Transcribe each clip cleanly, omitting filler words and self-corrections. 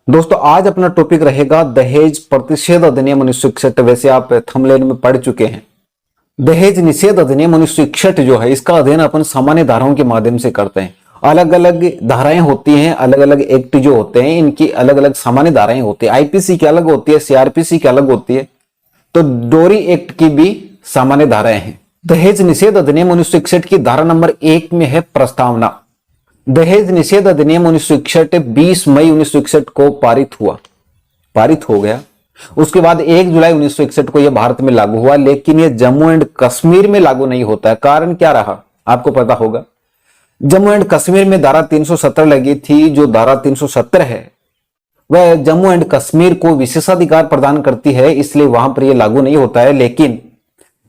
दोस्तों आज अपना टॉपिक रहेगा दहेज प्रतिषेध अधिनियम 1961। वैसे आप थंबनेल में पढ़ चुके हैं। दहेज निषेध अधिनियम 1961 जो है, इसका अध्ययन अपन सामान्य धाराओं के माध्यम से करते हैं। अलग अलग धाराएं होती हैं, अलग अलग एक्ट जो होते हैं इनकी अलग अलग सामान्य धाराएं होती है। आईपीसी की अलग होती है, सीआरपीसी की अलग होती है, तो डोरी एक्ट की भी सामान्य धाराएं हैं। दहेज निषेध अधिनियम 1961 की धारा नंबर 1 में है प्रस्तावना। दहेज निषेध अधिनियम 1961 20 मई 1961 को पारित हो गया। उसके बाद 1 जुलाई 1961 को यह भारत में लागू हुआ, लेकिन यह जम्मू एंड कश्मीर में लागू नहीं होता है। कारण क्या रहा आपको पता होगा। जम्मू एंड कश्मीर में धारा 317 लगी थी। जो धारा 317 है वह जम्मू एंड कश्मीर को विशेषाधिकार प्रदान करती है, इसलिए वहां पर यह लागू नहीं होता है। लेकिन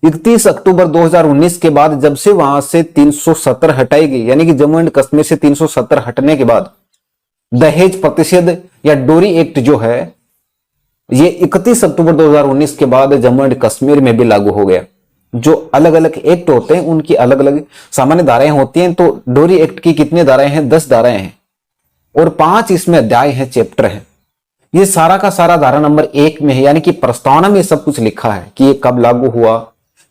31 अक्टूबर 2019 के बाद जब से वहां से 370 हटाई गई, यानी कि जम्मू एंड कश्मीर से 370 हटने के बाद दहेज प्रतिषेध या डोरी एक्ट जो है ये 31 अक्टूबर 2019 के बाद जम्मू एंड कश्मीर में भी लागू हो गया। जो अलग अलग एक्ट होते हैं उनकी अलग अलग सामान्य धाराएं होती हैं। तो डोरी एक्ट की कितनी धाराएं हैं? 10 धाराएं हैं और 5 इसमें अध्याय हैं, चैप्टर है। ये सारा का सारा धारा नंबर 1 में है, यानी कि प्रस्तावना में सब कुछ लिखा है कि ये कब लागू हुआ,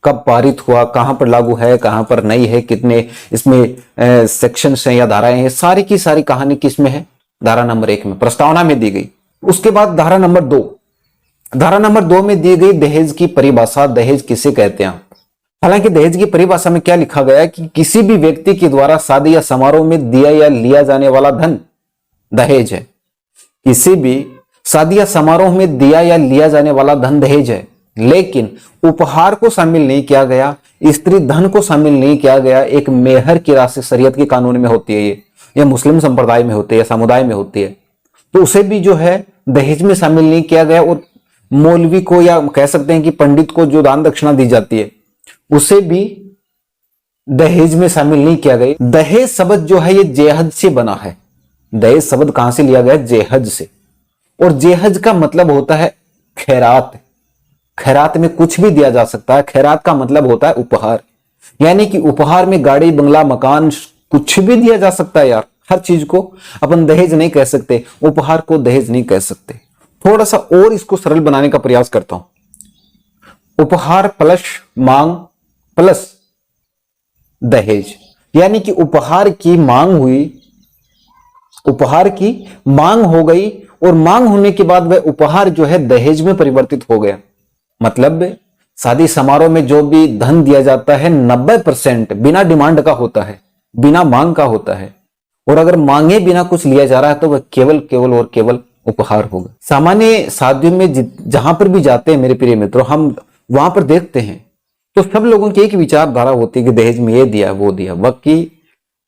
कब पारित हुआ, कहां पर लागू है, कहां पर नहीं है, कितने इसमें सेक्शंस हैं या धाराएं हैं। सारी की सारी कहानी किसमें है? धारा नंबर 1 में, प्रस्तावना में दी गई। उसके बाद धारा नंबर 2 में दी गई दहेज की परिभाषा। दहेज किसे कहते हैं? हालांकि दहेज की परिभाषा में क्या लिखा गया कि किसी भी व्यक्ति के द्वारा शादी या समारोह में दिया या लिया जाने वाला धन दहेज है। किसी भी शादी या समारोह में दिया या लिया जाने वाला धन दहेज है, लेकिन उपहार को शामिल नहीं किया गया, स्त्री धन को शामिल नहीं किया गया। एक मेहर की राशि शरीयत के कानून में होती है, ये मुस्लिम संप्रदाय में होती है, समुदाय में होती है, तो उसे भी जो है दहेज में शामिल नहीं किया गया। और मौलवी को या कह सकते हैं कि पंडित को जो दान दक्षिणा दी जाती है उसे भी दहेज में शामिल नहीं किया गया। दहेज शब्द जो है ये जेहज से बना है। दहेज शब्द कहां से लिया गया? जेहज से। और जेहज का मतलब होता है खैरात। खैरात में कुछ भी दिया जा सकता है। खैरात का मतलब होता है उपहार, यानी कि उपहार में गाड़ी, बंगला, मकान कुछ भी दिया जा सकता है। यार हर चीज को अपन दहेज नहीं कह सकते, उपहार को दहेज नहीं कह सकते। थोड़ा सा और इसको सरल बनाने का प्रयास करता हूं। उपहार प्लस मांग प्लस दहेज, यानी कि उपहार की मांग हो गई और मांग होने के बाद वह उपहार जो है दहेज में परिवर्तित हो गया। मतलब शादी समारोह में जो भी धन दिया जाता है 90% बिना डिमांड का होता है, बिना मांग का होता है। और अगर मांगे बिना कुछ लिया जा रहा है तो वह केवल उपहार होगा। सामान्य शादियों में जहां पर भी जाते हैं मेरे प्रिय मित्रों, हम वहां पर देखते हैं तो सब लोगों की एक विचारधारा होती है कि दहेज में ये दिया वो दिया। बाकी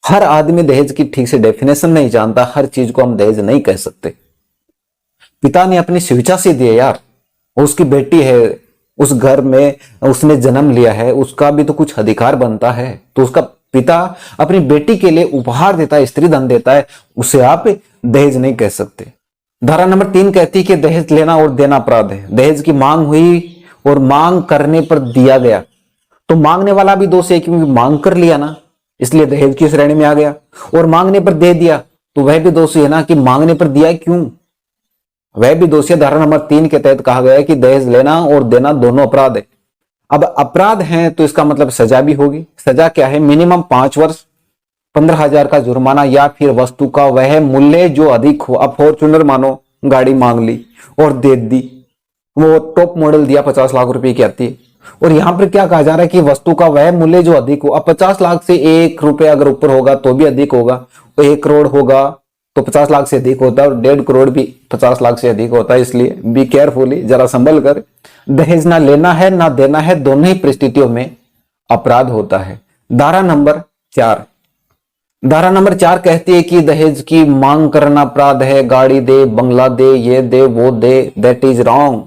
हर आदमी दहेज की ठीक से डेफिनेशन नहीं जानता। हर चीज को हम दहेज नहीं कह सकते। पिता ने अपनी स्वेच्छा से दिया यार, उसकी बेटी है, उस घर में उसने जन्म लिया है, उसका भी तो कुछ अधिकार बनता है। तो उसका पिता अपनी बेटी के लिए उपहार देता है, स्त्री धन देता है, उसे आप दहेज नहीं कह सकते। धारा नंबर 3 कहती है कि दहेज लेना और देना अपराध है। दहेज की मांग हुई और मांग करने पर दिया गया तो मांगने वाला भी दोषी है, क्योंकि मांग कर लिया ना, इसलिए दहेज की श्रेणी में आ गया। और मांगने पर दे दिया तो वह भी दोषी है ना, कि मांगने पर दिया क्यों, वह भी दोषी है। धारा नंबर 3 के तहत कहा गया है कि दहेज लेना और देना दोनों अपराध है। अब अपराध है तो इसका मतलब सजा भी होगी। सजा क्या है? मिनिमम 5 वर्ष, 15,000 का जुर्माना, या फिर वस्तु का वह मूल्य जो अधिक हो। अब फॉर्च्यूनर मानो गाड़ी मांग ली और दे दी, वो टॉप मॉडल दिया 50 लाख रुपए की आती है, और यहां पर क्या कहा जा रहा है कि वस्तु का वह मूल्य जो अधिक हो। अब 50 लाख से 1 रुपया अगर ऊपर होगा तो भी अधिक होगा, तो 1 करोड़ होगा तो 50 लाख से अधिक होता है, और 1.5 करोड़ भी 50 लाख से अधिक होता है। इसलिए बी केयरफुली, जरा संभल कर। दहेज ना लेना है ना देना है, दोनों ही परिस्थितियों में अपराध होता है। धारा नंबर 4 कहती है कि दहेज की मांग करना अपराध है। गाड़ी दे, बंगला दे, ये दे वो दे, दैट इज रॉन्ग।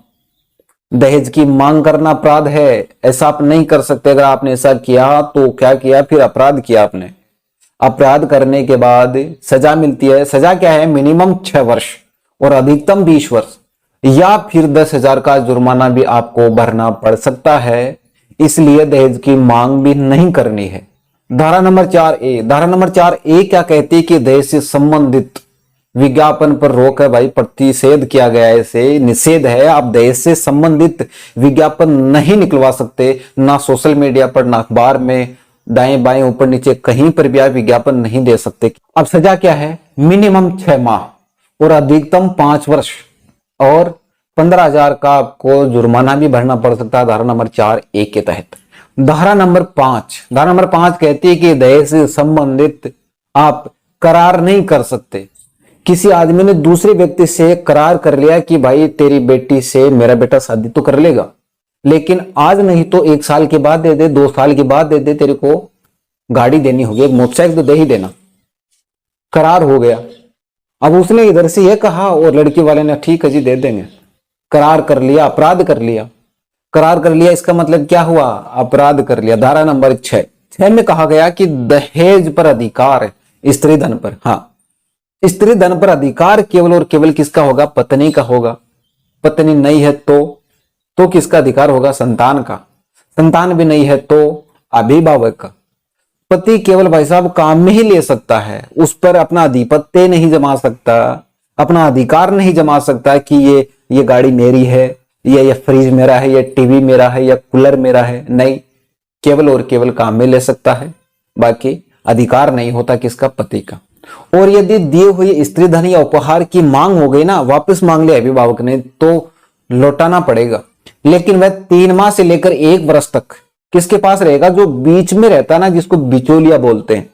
दहेज की मांग करना अपराध है, ऐसा आप नहीं कर सकते। अगर आपने ऐसा किया तो क्या किया? फिर अपराध किया आपने। अपराध करने के बाद सजा मिलती है। सजा क्या है? मिनिमम 6 वर्ष और अधिकतम 20 वर्ष, या फिर 10,000 का जुर्माना भी आपको भरना पड़ सकता है। इसलिए दहेज की मांग भी नहीं करनी है। धारा नंबर 4A क्या कहती है कि दहेज से संबंधित विज्ञापन पर रोक है भाई, प्रतिषेध किया गया है, इसे निषेध है। आप दहेज से संबंधित विज्ञापन नहीं निकलवा सकते, ना सोशल मीडिया पर, ना अखबार में, दाएं बाएं ऊपर नीचे कहीं पर भी आप विज्ञापन नहीं दे सकते। अब सजा क्या है? मिनिमम 6 माह और अधिकतम 5 वर्ष और 15,000 का आपको जुर्माना भी भरना पड़ सकता है, धारा नंबर 4A के तहत। धारा नंबर 5 कहती है कि दहेज से संबंधित आप करार नहीं कर सकते। किसी आदमी ने दूसरे व्यक्ति से करार कर लिया कि भाई तेरी बेटी से मेरा बेटा शादी तो कर लेगा, लेकिन आज नहीं तो 1 साल के बाद दे दे, 2 साल के बाद दे दे, तेरे को गाड़ी देनी होगी, एक मोटरसाइकिल तो दे ही देना। करार हो गया। अब उसने इधर से यह कहा और लड़की वाले ने ठीक है जी दे देंगे। करार कर लिया, अपराध कर लिया। करार कर लिया इसका मतलब क्या हुआ? अपराध कर लिया। धारा नंबर 6 में कहा गया कि दहेज पर अधिकार है, स्त्री धन पर। हाँ, स्त्री धन पर अधिकार केवल और केवल किसका होगा? पत्नी का होगा। पत्नी नहीं है तो किसका अधिकार होगा? संतान का। संतान भी नहीं है तो अभिभावक का। पति केवल भाई साहब काम में ही ले सकता है, उस पर अपना आधिपत्य नहीं जमा सकता, अपना अधिकार नहीं जमा सकता कि ये गाड़ी मेरी है, ये फ्रिज मेरा है, ये टीवी मेरा है, या कूलर मेरा है। नहीं, केवल और केवल काम में ले सकता है, बाकी अधिकार नहीं होता किसका? पति का। और यदि दिए हुए स्त्री धन या उपहार की मांग हो गई ना, वापस मांग लिया अभिभावक ने, तो लौटाना पड़ेगा। लेकिन वह 3 माह से लेकर 1 वर्ष तक किसके पास रहेगा? जो बीच में रहता ना, जिसको बिचौलिया बोलते हैं,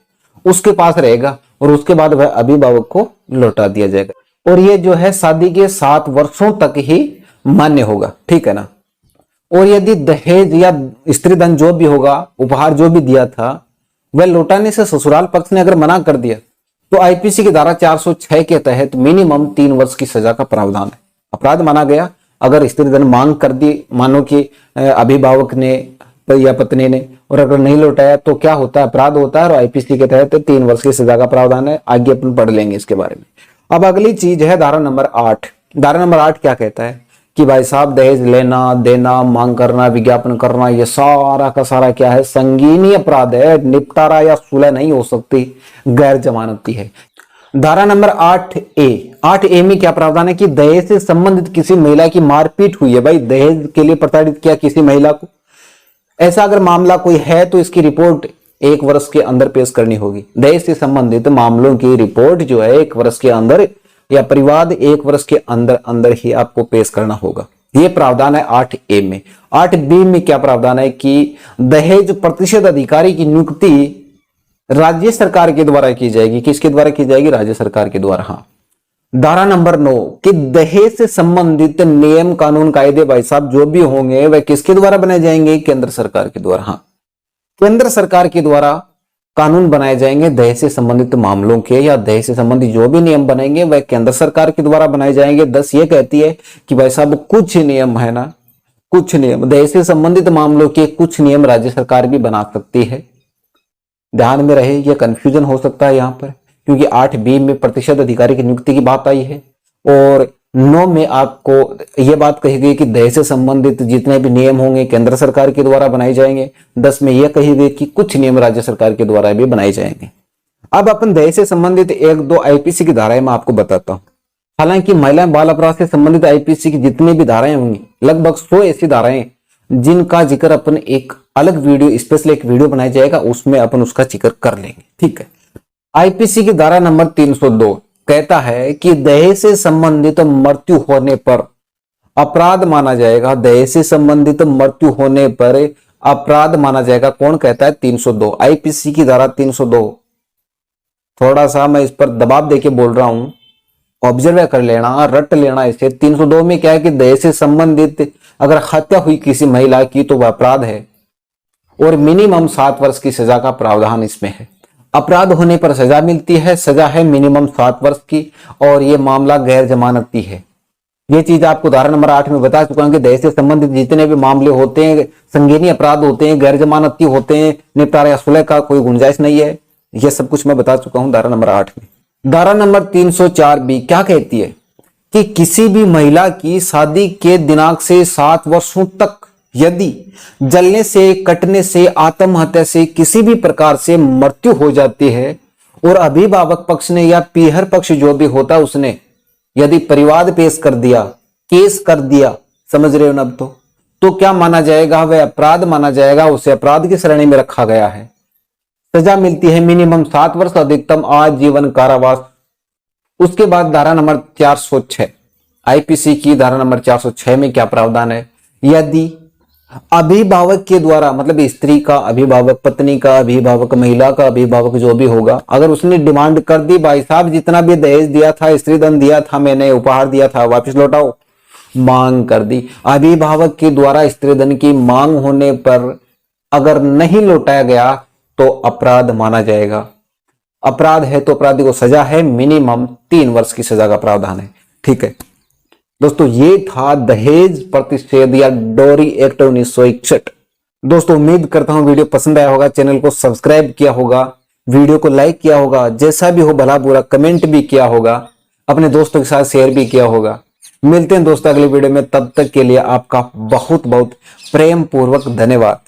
उसके पास रहेगा, और उसके बाद वह अभिभावक को लौटा दिया जाएगा। और ये जो है शादी के 7 वर्षों तक ही मान्य होगा, ठीक है ना। और यदि दहेज या स्त्री धन जो भी होगा, उपहार जो भी दिया था, वह लौटाने से ससुराल पक्ष ने अगर मना कर दिया तो आईपीसी की धारा 406 के तहत मिनिमम 3 वर्ष की सजा का प्रावधान है। अपराध माना गया अगर स्त्री धन मांग कर दी, मानो कि अभिभावक ने या पत्नी ने, और अगर नहीं लौटाया तो क्या होता है? अपराध होता है, और आईपीसी के तहत 3 वर्ष की सजा का प्रावधान है। आगे अपन पढ़ लेंगे इसके बारे में। अब अगली चीज है धारा नंबर 8। धारा नंबर 8 क्या कहता है कि भाई साहब दहेज लेना, देना, मांग करना, विज्ञापन करना, ये सारा का सारा क्या है? संगीन अपराध है, निपटारा या सुलह नहीं हो सकती, गैर जमानती है। धारा नंबर 8A में क्या प्रावधान है कि दहेज से संबंधित किसी महिला की मारपीट हुई है, भाई दहेज के लिए प्रताड़ित किया किसी महिला को, ऐसा अगर मामला कोई है तो इसकी रिपोर्ट 1 वर्ष के अंदर पेश करनी होगी। दहेज से संबंधित मामलों की रिपोर्ट जो है 1 वर्ष के अंदर, या परिवाद 1 वर्ष के अंदर ही आपको पेश करना होगा। यह प्रावधान है 8A में। 8B में क्या प्रावधान है कि दहेज प्रतिशत अधिकारी की नियुक्ति राज्य सरकार के द्वारा की जाएगी। किसके द्वारा की जाएगी? राज्य सरकार के द्वारा। हाँ। धारा नंबर 9 कि दहेज से संबंधित नियम, कानून, कायदे भाई साहब जो भी होंगे वह किसके द्वारा बनाए जाएंगे? केंद्र सरकार के द्वारा। हाँ, केंद्र सरकार के द्वारा कानून बनाए जाएंगे दहेज से संबंधित मामलों के, या दहेज से संबंधित जो भी नियम बनेंगे वह केंद्र सरकार के द्वारा बनाए जाएंगे। 10 ये कहती है कि भाई साहब कुछ नियम है ना, कुछ नियम दहेज से संबंधित मामलों के कुछ नियम राज्य सरकार भी बना सकती है। ध्यान में रहे, यह कंफ्यूजन हो सकता है यहाँ पर, क्योंकि 8B में प्रतिशत अधिकारी की नियुक्ति की बात आई है, और 9 में आपको यह बात कही गई कि दहेज से संबंधित जितने भी नियम होंगे केंद्र सरकार के द्वारा बनाए जाएंगे। 10 में यह कही गई कि कुछ नियम राज्य सरकार के द्वारा भी बनाए जाएंगे। अब अपन दहेज से संबंधित 1-2 आईपीसी की धाराएं मैं आपको बताता हूं। हालांकि महिला बाल अपराध से संबंधित आईपीसी की जितनी भी धाराएं होंगी, लगभग 100 ऐसी धाराएं जिनका जिक्र अपन एक अलग वीडियो, स्पेशल एक वीडियो बनाया जाएगा, उसमें अपन उसका जिक्र कर लेंगे, ठीक है। आईपीसी की धारा नंबर 302 कहता है कि दहेज से संबंधित मृत्यु होने पर अपराध माना जाएगा। दहेज से संबंधित मृत्यु होने पर अपराध माना जाएगा। कौन कहता है? 302, आईपीसी की धारा 302। थोड़ा सा मैं इस पर दबाव देके बोल रहा हूं, ऑब्जर्व कर लेना, रट लेना इसे। 302 में क्या है कि दहेज से संबंधित अगर हत्या हुई किसी महिला की तो वह अपराध है, और मिनिमम 7 वर्ष की सजा का प्रावधान इसमें है। अपराध होने पर सजा मिलती है, सजा है मिनिमम 7 वर्ष की, और यह मामला गैर जमानती है। ये चीज आपको धारा नंबर 8 में बता चुका हूं कि दहेज से संबंधित जितने भी मामले होते हैं, संगीन अपराध होते हैं, गैर जमानती होते हैं, निपटारा या सुलह का कोई गुंजाइश नहीं है। यह सब कुछ मैं बता चुका हूं धारा नंबर 8 में। धारा नंबर 304B क्या कहती है कि किसी भी महिला की शादी के दिनांक से 7 वर्षों तक यदि जलने से, कटने से, आत्महत्या से किसी भी प्रकार से मृत्यु हो जाती है और अभिभावक पक्ष ने या पीहर पक्ष जो भी होता उसने यदि परिवाद पेश कर दिया, केस कर दिया, समझ रहे हो ना, अब तो क्या माना जाएगा? वह अपराध माना जाएगा, उसे अपराध की श्रेणी में रखा गया है। सजा मिलती है मिनिमम 7 वर्ष, अधिकतम आजीवन कारावास। उसके बाद धारा नंबर 406 आईपीसी की धारा नंबर 406 में क्या प्रावधान है? यदि अभिभावक के द्वारा, मतलब स्त्री का अभिभावक, पत्नी का अभिभावक, महिला का अभिभावक जो भी होगा, अगर उसने डिमांड कर दी, भाई साहब जितना भी दहेज दिया था, स्त्री धन दिया था, मैंने उपहार दिया था, वापस लौटाओ, मांग कर दी, अभिभावक के द्वारा स्त्री धन की मांग होने पर अगर नहीं लौटाया गया तो अपराध माना जाएगा। अपराध है तो अपराधी को सजा है, मिनिमम 3 वर्ष की सजा का प्रावधान है। ठीक है दोस्तों, ये था दहेज प्रतिषेध या डोरी एक्ट 1961। दोस्तों उम्मीद करता हूं वीडियो पसंद आया होगा, चैनल को सब्सक्राइब किया होगा, वीडियो को लाइक किया होगा, जैसा भी हो भला बुरा कमेंट भी किया होगा, अपने दोस्तों के साथ शेयर भी किया होगा। मिलते हैं दोस्तों अगले वीडियो में, तब तक के लिए आपका बहुत बहुत प्रेम पूर्वक धन्यवाद।